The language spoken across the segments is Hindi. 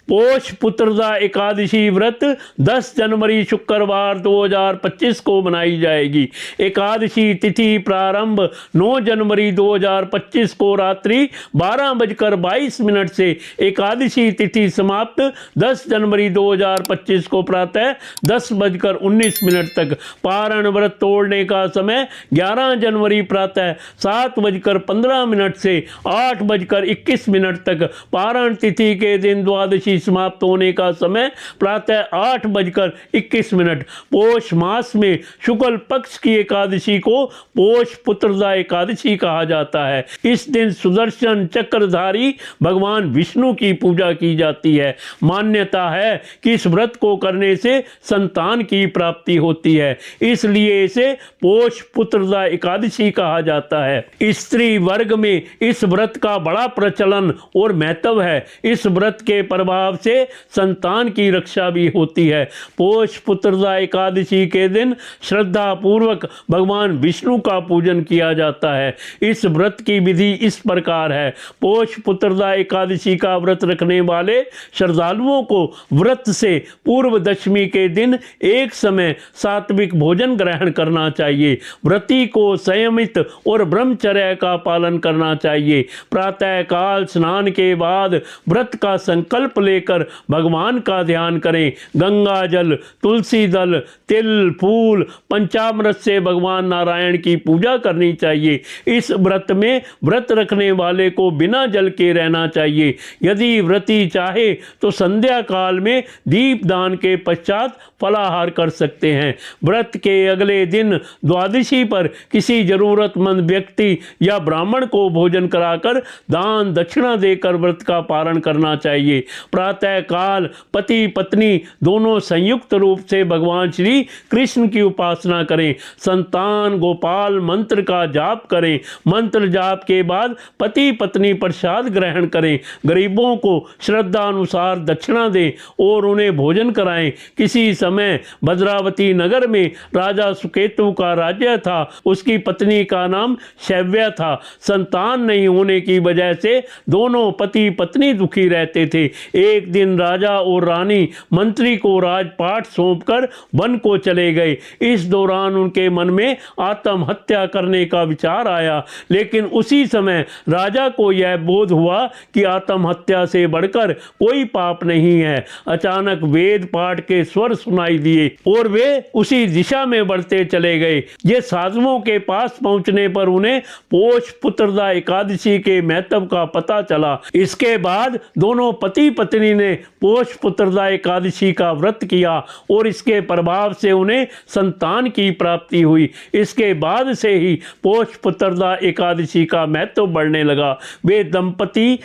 पोष पुत्रदा एकादशी व्रत 10 जनवरी शुक्रवार 2025 को मनाई जाएगी। एकादशी तिथि प्रारंभ 9 जनवरी 2025 को रात्रि 12:22 से, एकादशी तिथि समाप्त 10 जनवरी 2025 को प्रातः 10:19 तक। पारण व्रत तोड़ने का समय 11 जनवरी प्रातः 7:15 से 8:21 तक। पारण तिथि के दिन द्वादशी समाप्त होने का समय प्रातः 8:21। पोष मास में शुक्ल पक्ष की एकादशी को पोष पुत्रदा एकादशी कहा जाता है। इस दिन सुदर्शन चक्रधारी भगवान विष्णु की पूजा की जाती है। मान्यता है कि इस व्रत को करने से संतान की प्राप्ति होती है, इसलिए इसे पोष पुत्रदा एकादशी कहा जाता है। स्त्री वर्ग में इस व्रत का बड़ा प्रचलन और महत्व है। इस व्रत के प्रभाव से संतान की रक्षा भी होती है। पोष पुत्रदा एकादशी के दिन श्रद्धा पूर्वक भगवान विष्णु का पूजन किया जाता है। इस व्रत की विधि इस प्रकार है। पोष पुत्रदा एकादशी का व्रत रखने वाले श्रद्धालुओं को व्रत से पूर्व दशमी के दिन एक समय सात्विक भोजन ग्रहण करना चाहिए। व्रती को संयमित और ब्रह्मचर्य का पालन करना चाहिए। प्रातः काल स्नान के बाद व्रत का संकल्प लेकर भगवान का ध्यान करें। गंगा जल, तुलसी दल, तिल, फूल, पंचामृत से भगवान नारायण की पूजा करनी चाहिए। इस व्रत में व्रत रखने वाले को बिना जल के रहना चाहिए। यदि व्रती चाहे तो संध्या काल में दीप दान के पश्चात फलाहार कर सकते हैं। व्रत के अगले दिन द्वादशी पर किसी जरूरतमंद व्यक्ति या ब्राह्मण को भोजन कराकर दान दक्षिणा देकर व्रत का पारण करना चाहिए। प्रातः काल पति पत्नी दोनों संयुक्त रूप से भगवान श्री कृष्ण की उपासना करें। संतान गोपाल मंत्र का जाप करें। मंत्र जाप के बाद पति पत्नी प्रसाद ग्रहण करें। गरीबों को श्रद्धा अनुसार दक्षिणा दें और उन्हें भोजन कराएं। किसी समय भद्रावती नगर में राजा सुकेतु का राज्य था। उसकी पत्नी का नाम शैव्या था। संतान नहीं होने की वजह से दोनों पति पत्नी दुखी रहते थे। एक दिन राजा और रानी मंत्री को राजपाट सौंपकर वन को चले गए। इस दौरान उनके मन में आत्महत्या करने का विचार आया, लेकिन उसी समय राजा को यह बोध हुआ कि आत्महत्या से बढ़कर कोई पाप नहीं है। अचानक वेद पाठ के स्वर सुनाई दिए और वे उसी दिशा में बढ़ते चले गए। ये साधुओं के पास पहुंचने पर उन्हें पोष पुत्रदा एकादशी के महत्व का पता चला। इसके बाद दोनों पति पत्नी ने पोष पुत्रदा एकादशी का व्रत किया और इसके प्रभाव से उन्हें संतान की प्राप्ति हुई। इसके बाद से ही पोष पुत्रदा एकादशी का महत्व बढ़ने लगा। वे दंपति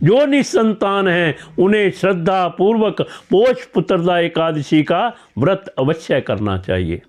जो निसंतान हैं उन्हें श्रद्धा पूर्वक पोष पुत्रदा एकादशी का व्रत अवश्य करना चाहिए।